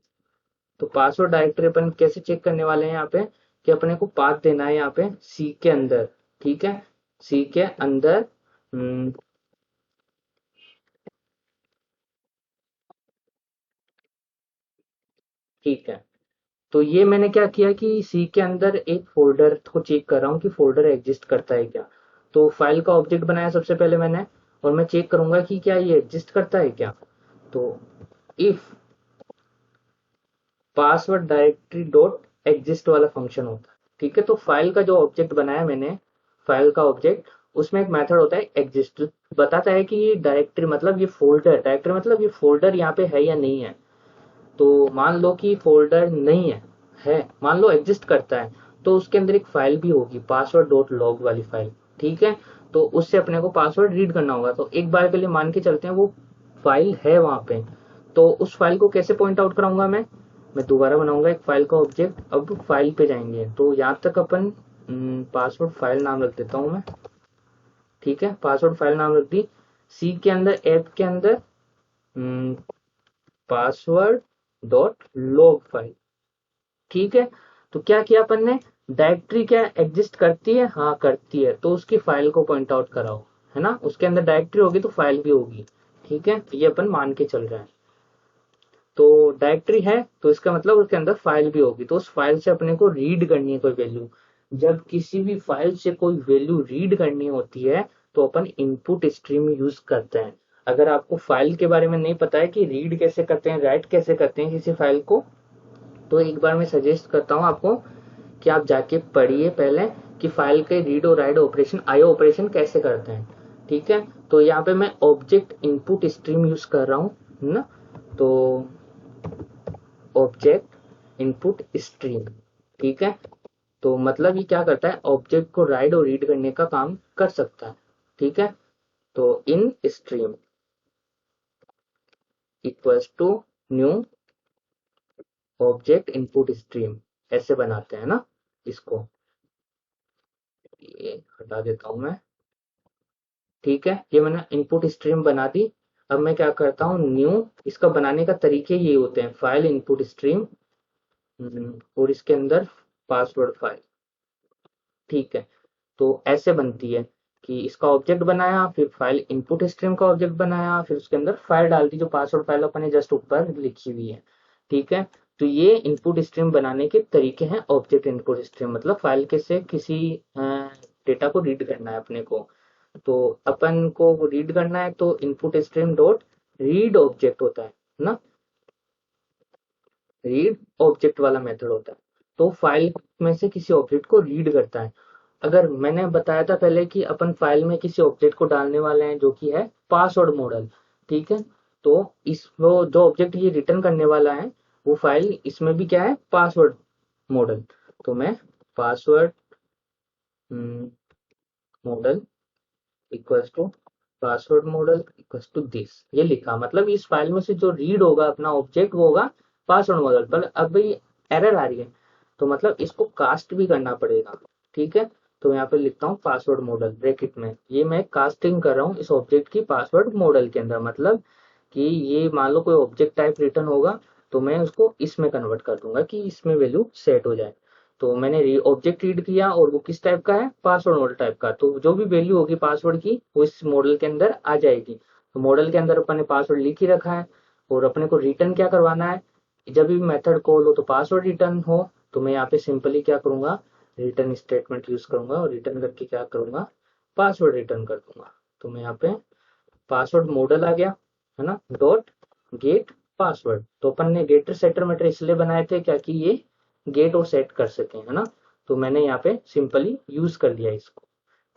तो पासवर्ड डायरेक्टरी अपन कैसे चेक करने वाले हैं यहाँ पे, कि अपने को पाथ देना है यहाँ पे सी के अंदर। ठीक है, सी के अंदर ठीक है, तो ये मैंने क्या किया कि सी के अंदर एक फोल्डर को चेक कर रहा हूँ कि फोल्डर एग्जिस्ट करता है क्या। तो फाइल का ऑब्जेक्ट बनाया सबसे पहले मैंने, और मैं चेक करूंगा कि क्या ये एग्जिस्ट करता है क्या। तो if password directory dot exist वाला फंक्शन होता है। ठीक है, तो फाइल का जो ऑब्जेक्ट बनाया मैंने, फाइल का ऑब्जेक्ट, उसमें एक मेथड होता है एग्जिस्ट, बताता है कि ये डायरेक्टरी मतलब ये फोल्डर, डायरेक्टरी मतलब ये फोल्डर यहाँ पे है या नहीं है। तो मान लो कि फोल्डर नहीं है, मान लो एग्जिस्ट करता है, तो उसके अंदर एक फाइल भी होगी पासवर्ड डॉट लॉग वाली फाइल। ठीक है, तो उससे अपने को पासवर्ड रीड करना होगा। तो एक बार के लिए मान के चलते हैं वो फाइल है वहां पे, तो उस फाइल को कैसे पॉइंट आउट कराऊंगा मैं दोबारा बनाऊंगा एक फाइल का ऑब्जेक्ट। अब फाइल पे जाएंगे, तो यहाँ तक अपन पासवर्ड फाइल नाम रख देता हूँ मैं। ठीक है, पासवर्ड फाइल नाम रख दी, सी के अंदर ऐप के अंदर पासवर्ड डॉट लॉग फाइल। ठीक है, तो क्या किया अपन ने, डायरेक्टरी क्या एग्जिस्ट करती है, हाँ करती है, तो उसकी फाइल को पॉइंट आउट कराओ, है ना, उसके अंदर डायरेक्टरी होगी तो फाइल भी होगी। ठीक है, ये अपन मान के चल रहे हैं। तो डायरेक्टरी है तो इसका मतलब उसके अंदर फाइल भी होगी, तो उस फाइल से अपने को रीड करनी है कोई वैल्यू। जब किसी भी फाइल से कोई वैल्यू रीड करनी होती है तो अपन इनपुट स्ट्रीम यूज करते हैं। अगर आपको फाइल के बारे में नहीं पता है कि रीड कैसे करते हैं, राइट कैसे करते हैं किसी फाइल को, तो एक बार मैं सजेस्ट करता हूँ आपको कि आप जाके पढ़िए पहले कि फाइल के रीड और राइट ऑपरेशन, आईओ ऑपरेशन कैसे करते हैं। ठीक है, तो यहाँ पे मैं ऑब्जेक्ट इनपुट स्ट्रीम यूज कर रहा हूँ ना, तो ऑब्जेक्ट इनपुट स्ट्रीम। ठीक है, तो मतलब ये क्या करता है, ऑब्जेक्ट को राइट और रीड करने का काम कर सकता है। ठीक है, तो in stream equals to new object input stream, ऐसे बनाते हैं ना इसको, ये हटा देता हूं मैं। ठीक है, ये मैंने इनपुट स्ट्रीम बना दी। अब मैं क्या करता हूँ, न्यू, इसका बनाने का तरीके ये होते हैं, फाइल इनपुट स्ट्रीम और इसके अंदर पासवर्ड फाइल। ठीक है, तो ऐसे बनती है कि इसका ऑब्जेक्ट बनाया, फिर फाइल इनपुट स्ट्रीम का ऑब्जेक्ट बनाया, फिर उसके अंदर फाइल डाल दी जो पासवर्ड फाइल अपने जस्ट ऊपर लिखी हुई है। ठीक है, तो ये इनपुट स्ट्रीम बनाने के तरीके हैं, ऑब्जेक्ट इनपुट स्ट्रीम मतलब फाइल के से किसी डेटा को रीड करना है अपने को। तो अपन को रीड करना है तो input stream dot read object होता है ना, रीड ऑब्जेक्ट वाला मेथड होता है, तो फाइल में से किसी ऑब्जेक्ट को रीड करता है। अगर मैंने बताया था पहले कि अपन फाइल में किसी ऑब्जेक्ट को डालने वाले हैं जो कि है पासवर्ड मॉडल। ठीक है, तो इस वो जो ऑब्जेक्ट ये रिटर्न करने वाला है वो फाइल, इसमें भी क्या है, पासवर्ड मॉडल। तो मैं password model equals to password model equals to this, ये लिखा, मतलब इस फाइल में से जो रीड होगा अपना ऑब्जेक्ट वो होगा पासवर्ड मॉडल। पर अब ये एरर आ रही है, तो मतलब इसको कास्ट भी करना पड़ेगा। ठीक है, तो यहाँ पे लिखता हूँ पासवर्ड मॉडल ब्रैकेट में, ये मैं कास्टिंग कर रहा हूँ इस ऑब्जेक्ट की पासवर्ड मॉडल के अंदर, मतलब कि ये मान लो कोई ऑब्जेक्ट टाइप रिटर्न होगा तो मैं उसको इसमें कन्वर्ट कर दूंगा कि इसमें वैल्यू सेट हो जाए। तो मैंने ऑब्जेक्ट रीड किया और वो किस टाइप का है, पासवर्ड मॉडल टाइप का। तो जो भी वैल्यू होगी पासवर्ड की वो इस मॉडल के अंदर आ जाएगी। तो मॉडल के अंदर अपन ने पासवर्ड लिख ही रखा है और अपने को रिटर्न क्या करवाना है, जब भी मेथड कॉल हो तो पासवर्ड रिटर्न हो। तो मैं यहाँ पे सिंपली क्या करूंगा, रिटर्न स्टेटमेंट यूज करूंगा और रिटर्न करके क्या करूंगा, पासवर्ड रिटर्न कर दूंगा। तो मैं यहाँ पे पासवर्ड मॉडल आ गया है ना, डॉट गेट पासवर्ड। तो अपन ने गेटर सेटर मेथड इसलिए बनाए थे क्या कि ये गेट और सेट कर सके, है ना। तो मैंने यहाँ पे सिंपली यूज कर लिया इसको।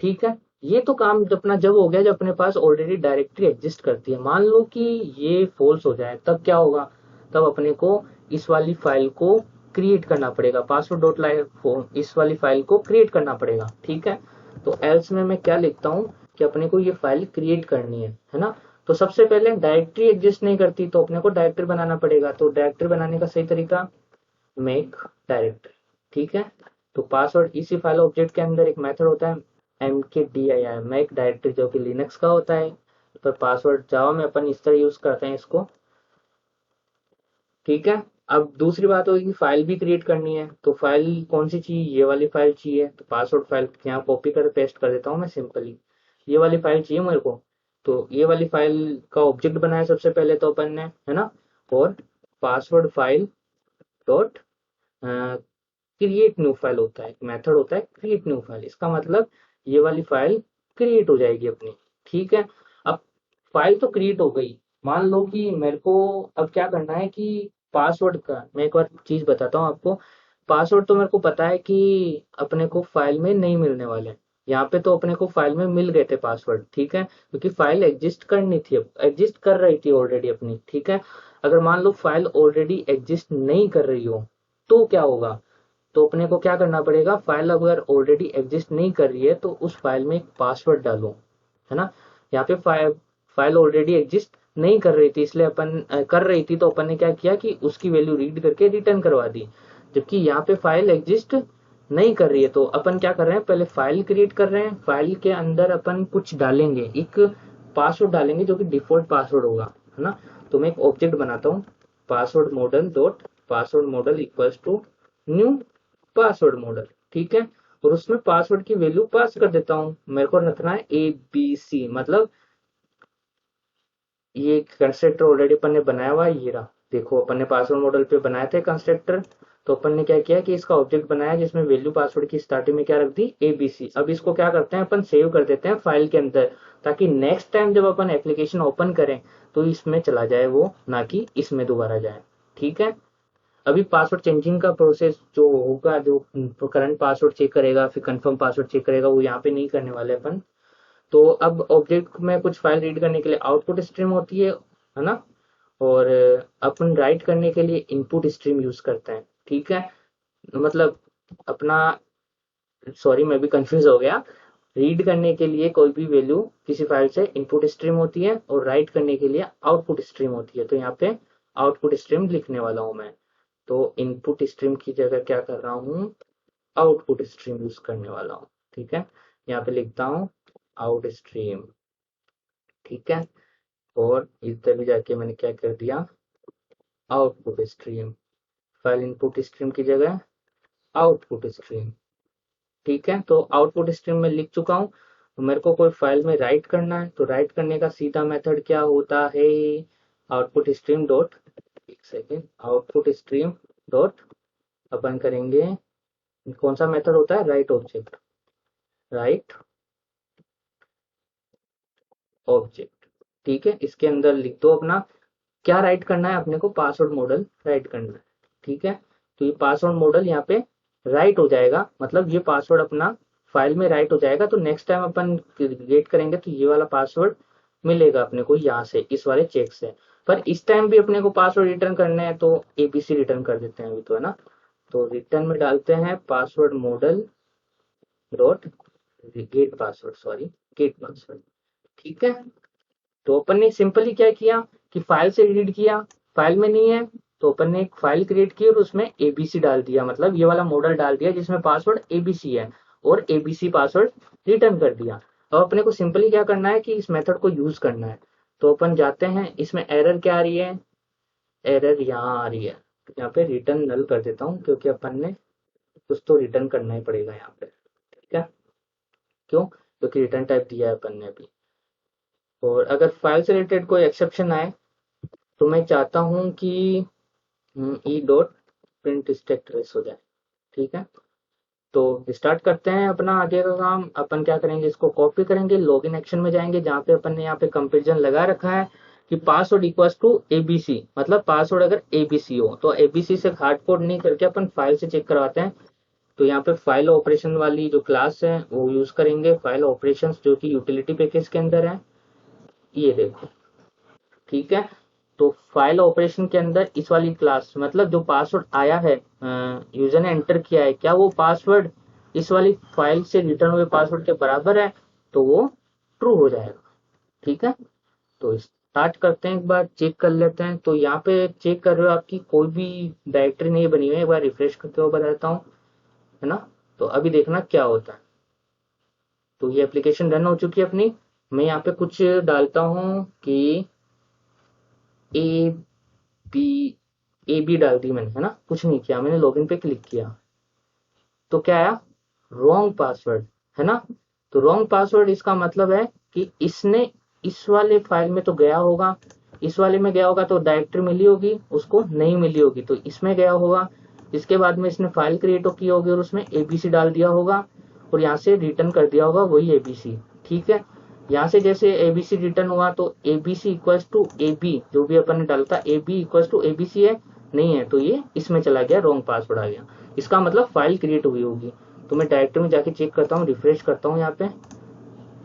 ठीक है, ये तो काम अपना जब हो गया जब अपने पास ऑलरेडी डायरेक्टरी एग्जिस्ट करती है। मान लो कि ये फॉल्स हो जाए, तब क्या होगा, तब अपने को इस वाली फाइल को क्रिएट करना पड़ेगा, पासवर्ड डॉट लाइव इस वाली फाइल को क्रिएट करना पड़ेगा। ठीक है, तो एल्स में मैं क्या लिखता हूँ कि अपने को ये फाइल क्रिएट करनी है ना। तो सबसे पहले डायरेक्टरी एग्जिस्ट नहीं करती तो अपने को डायरेक्टरी बनाना पड़ेगा। तो डायरेक्टरी बनाने का सही तरीका, मेक डायरेक्टरी। ठीक है, तो पासवर्ड इसी फाइल ऑब्जेक्ट के अंदर एक मेथड होता है mkdir, मेक डायरेक्टरी, जो कि लिनक्स का होता है। पर पासवर्ड जावा में अपन इस तरह यूज करते हैं इसको। ठीक है, अब दूसरी बात होगी कि फाइल भी क्रिएट करनी है। तो फाइल कौन सी चाहिए, ये वाली फाइल चाहिए। तो पासवर्ड फाइल यहाँ कॉपी कर पेस्ट कर देता हूँ मैं सिंपली, ये वाली फाइल चाहिए मेरे को। तो ये वाली फाइल का ऑब्जेक्ट बनाया सबसे पहले तो अपन ने, है ना। और password file dot create new file होता है, मेथड होता है क्रिएट न्यू फाइल। इसका मतलब ये वाली फाइल क्रिएट हो जाएगी अपनी। ठीक है, अब फाइल तो क्रिएट हो गई। मान लो कि मेरे को अब क्या करना है कि पासवर्ड का, मैं एक बार चीज बताता हूँ आपको। पासवर्ड तो मेरे को पता है कि अपने को फाइल में नहीं मिलने वाले। यहाँ पे तो अपने को फाइल में मिल गए थे पासवर्ड। ठीक है, क्योंकि फाइल एग्जिस्ट करनी थी, एग्जिस्ट कर रही थी ऑलरेडी अपनी। ठीक है, अगर मान लो फाइल ऑलरेडी एग्जिस्ट नहीं कर रही हो तो क्या होगा, तो अपने को क्या करना पड़ेगा, फाइल अगर ऑलरेडी एग्जिस्ट नहीं कर रही है तो उस फाइल में एक पासवर्ड डालो, है ना। यहाँ पे फाइल ऑलरेडी एग्जिस्ट नहीं कर रही थी, इसलिए अपन कर रही थी तो अपन ने क्या किया कि उसकी वैल्यू रीड करके रिटर्न करवा दी। जबकि यहाँ पे फाइल एग्जिस्ट नहीं कर रही है तो अपन क्या कर रहे हैं, पहले फाइल क्रिएट कर रहे हैं। फाइल के अंदर अपन कुछ डालेंगे, एक पासवर्ड डालेंगे जो कि डिफॉल्ट पासवर्ड होगा, है ना। तो मैं एक ऑब्जेक्ट बनाता हूँ, password model dot password model equals to new password model. ठीक है, और उसमें पासवर्ड की वैल्यू पास कर देता हूँ। मेरे को रखना है ABC, मतलब ये कंस्ट्रक्टर ऑलरेडी अपन ने बनाया हुआ है। ये रहा, देखो अपन ने पासवर्ड मॉडल पे बनाए थे कंस्ट्रक्टर। तो अपन ने क्या किया कि इसका ऑब्जेक्ट बनाया जिसमें वैल्यू पासवर्ड की स्टार्टिंग में क्या रख दी, ABC। अब इसको क्या करते हैं अपन, सेव कर देते हैं फाइल के अंदर, ताकि नेक्स्ट टाइम जब अपन एप्लीकेशन ओपन करें तो इसमें चला जाए वो, ना कि इसमें दोबारा जाए। ठीक है, अभी पासवर्ड चेंजिंग का प्रोसेस जो होगा, जो करंट पासवर्ड चेक करेगा फिर कंफर्म पासवर्ड चेक करेगा, वो यहाँ पे नहीं करने वाले अपन। तो अब ऑब्जेक्ट में कुछ फाइल रीड करने के लिए आउटपुट स्ट्रीम होती है ना। और अपन राइट करने के लिए इनपुट स्ट्रीम यूज करते हैं। ठीक है, मतलब अपना, सॉरी मैं भी कंफ्यूज हो गया। रीड करने के लिए कोई भी वैल्यू किसी फाइल से इनपुट स्ट्रीम होती है और राइट करने के लिए आउटपुट स्ट्रीम होती है। तो यहाँ पे आउटपुट स्ट्रीम लिखने वाला हूँ मैं। तो इनपुट स्ट्रीम की जगह क्या कर रहा हूँ, आउटपुट स्ट्रीम यूज करने वाला हूँ। ठीक है, यहाँ पे लिखता हूँ आउट स्ट्रीम। ठीक है, और इधर भी जाके मैंने क्या कर दिया, output stream. File input stream की जगह आउटपुट स्ट्रीम। ठीक है, तो आउटपुट स्ट्रीम में लिख चुका हूँ। मेरे को कोई फाइल में राइट करना है तो राइट करने का सीधा मेथड क्या होता है, आउटपुट स्ट्रीम डॉट, एक सेकेंड, आउटपुट स्ट्रीम डॉट अपन करेंगे, कौन सा मेथड होता है, राइट ऑब्जेक्ट, राइट ऑब्जेक्ट। ठीक है, इसके अंदर लिख दो अपना क्या राइट करना है, अपने को पासवर्ड मॉडल राइट करना है। ठीक है, तो ये पासवर्ड मॉडल यहाँ पे राइट हो जाएगा, मतलब ये पासवर्ड अपना फाइल में राइट हो जाएगा। तो नेक्स्ट टाइम अपन क्रिएट करेंगे तो ये वाला पासवर्ड मिलेगा अपने को यहाँ से, इस वाले चेक से। पर इस टाइम भी अपने को पासवर्ड रिटर्न करना है तो ABC रिटर्न कर देते हैं अभी तो, है ना। तो रिटर्न में डालते हैं password model dot gate password, sorry gate password. ठीक है, तो अपन ने सिंपली क्या किया कि फाइल से रीड किया, फाइल में नहीं है तो अपन ने एक फाइल क्रिएट की और उसमें ABC डाल दिया, मतलब ये वाला मॉडल डाल दिया जिसमें पासवर्ड ABC है, और ABC पासवर्ड रिटर्न कर दिया। अब अपने को सिंपली क्या करना है कि इस मेथड को यूज करना है। तो अपन जाते हैं, इसमें एरर क्या आ रही है, एरर यहाँ आ रही है, यहाँ पे रिटर्न नल कर देता हूँ, क्योंकि अपन ने कुछ तो रिटर्न करना ही पड़ेगा यहाँ पे, ठीक है। क्यों? क्योंकि रिटर्न टाइप दिया है अपन ने अभी। और अगर फाइल से रिलेटेड कोई एक्सेप्शन आए तो मैं चाहता हूँ कि E dot print stack trace हो जाए, ठीक है। तो स्टार्ट करते हैं अपना आगे का काम। अपन क्या करेंगे, इसको कॉपी करेंगे, लॉगिन एक्शन में जाएंगे, जहाँ पे अपन ने यहाँ पे कंपेरिजन लगा रखा है कि पासवर्ड इक्वल्स टू एबीसी, मतलब पासवर्ड अगर एबीसी हो तो एबीसी से हार्ड कोड नहीं करके अपन फाइल से चेक करवाते हैं। तो यहाँ पे फाइल ऑपरेशन वाली जो क्लास है वो यूज करेंगे, फाइल ऑपरेशन जो कि यूटिलिटी पैकेज के अंदर है, ये देखो, ठीक है। तो फाइल ऑपरेशन के अंदर इस वाली क्लास, मतलब जो पासवर्ड आया है यूजर ने एंटर किया है, क्या वो पासवर्ड इस वाली फाइल से रिटर्न हुए पासवर्ड के बराबर है, तो वो ट्रू हो जाएगा, ठीक है। तो स्टार्ट करते हैं, एक बार चेक कर लेते हैं। तो यहाँ पे चेक कर रहे हो आपकी कोई भी डायरेक्टरी नहीं बनी हुई है, एक बार रिफ्रेश करके वो बताता हूँ, है ना। तो अभी देखना क्या होता है। तो ये एप्लीकेशन रन हो चुकी है अपनी। मैं यहाँ पे कुछ डालता हूँ कि ए बी, ए बी डाल दी मैंने, है ना, कुछ नहीं किया मैंने, लॉगिन पे क्लिक किया तो क्या आया, रॉन्ग पासवर्ड, है ना। तो रॉन्ग पासवर्ड इसका मतलब है कि इसने इस वाले फाइल में तो गया होगा, इस वाले में गया होगा तो डायरेक्टरी मिली होगी, उसको नहीं मिली होगी तो इसमें गया होगा, इसके बाद में इसने फाइल क्रिएट की होगी और उसमें एबीसी डाल दिया होगा और यहाँ से रिटर्न कर दिया होगा वही एबीसी, ठीक है। यहाँ से जैसे एबीसी रिटर्न हुआ तो एबीसी इक्वल्स टू एबी, जो भी अपन ने डाला था एबी इक्वल्स टू एबीसी है, नहीं है तो ये इसमें चला गया, रॉन्ग पासवर्ड आ गया, इसका मतलब फाइल क्रिएट हुई होगी। तो मैं डायरेक्टरी में जाके चेक करता हूँ, रिफ्रेश करता हूँ यहाँ पे,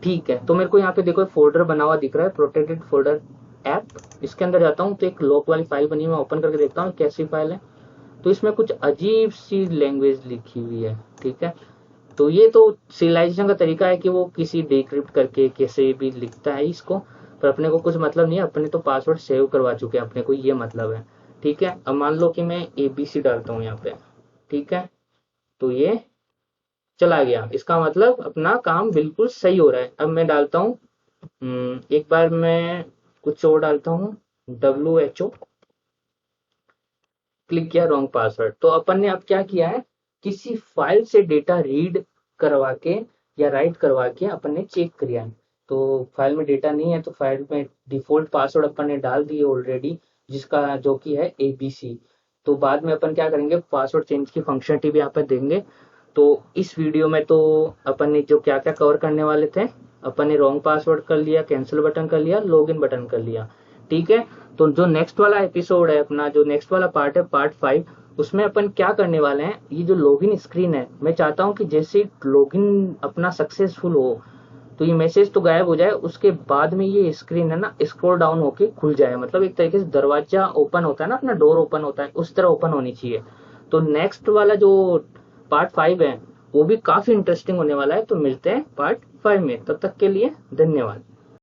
ठीक है। तो मेरे को यहाँ पे देखो फोल्डर बना हुआ दिख रहा है, प्रोटेक्टेड फोल्डर ऐप, इसके अंदर जाता हूँ तो एक लॉक वाली फाइल बनी हुई, मैं ओपन करके देखता हूँ कैसी फाइल है। तो इसमें कुछ अजीब सी लैंग्वेज लिखी हुई है, ठीक है। तो ये तो सिविलाइजेशन का तरीका है कि वो किसी डिक्रिप्ट करके कैसे भी लिखता है इसको, पर अपने को कुछ मतलब नहीं है, अपने तो पासवर्ड सेव करवा चुके हैं, अपने को ये मतलब है, ठीक है। अब मान लो कि मैं एबीसी डालता हूँ यहाँ पे, ठीक है, तो ये चला गया, इसका मतलब अपना काम बिल्कुल सही हो रहा है। अब मैं डालता हूँ एक बार मैं कुछ और डालता हूँ, WHO, क्लिक किया, रॉन्ग पासवर्ड। तो अपन ने अब क्या किया है, किसी फाइल से डेटा रीड करवा के या राइट करवा के अपन ने चेक किया है। तो फाइल में डेटा नहीं है तो फाइल में डिफॉल्ट पासवर्ड अपन ने डाल दिए ऑलरेडी, जिसका जो कि है एबीसी। तो बाद में अपन क्या करेंगे, पासवर्ड चेंज की फंक्शनलिटी भी यहाँ पर देंगे। तो इस वीडियो में तो अपन ने जो क्या क्या कवर करने वाले थे, अपन ने रॉन्ग पासवर्ड कर लिया, कैंसिल बटन कर लिया, लॉगिन बटन कर लिया, ठीक है। तो जो नेक्स्ट वाला एपिसोड है अपना, जो नेक्स्ट वाला पार्ट है पार्ट 5, उसमें अपन क्या करने वाले हैं, ये जो लॉगिन स्क्रीन है, मैं चाहता हूँ कि जैसे लॉगिन अपना सक्सेसफुल हो तो ये मैसेज तो गायब हो जाए, उसके बाद में ये स्क्रीन है ना स्क्रॉल डाउन होके खुल जाए, मतलब एक तरीके से दरवाजा ओपन होता है ना, अपना डोर ओपन होता है उस तरह ओपन होनी चाहिए। तो नेक्स्ट वाला जो पार्ट 5 है वो भी काफी इंटरेस्टिंग होने वाला है। तो मिलते हैं पार्ट 5 में, तब तक के लिए धन्यवाद।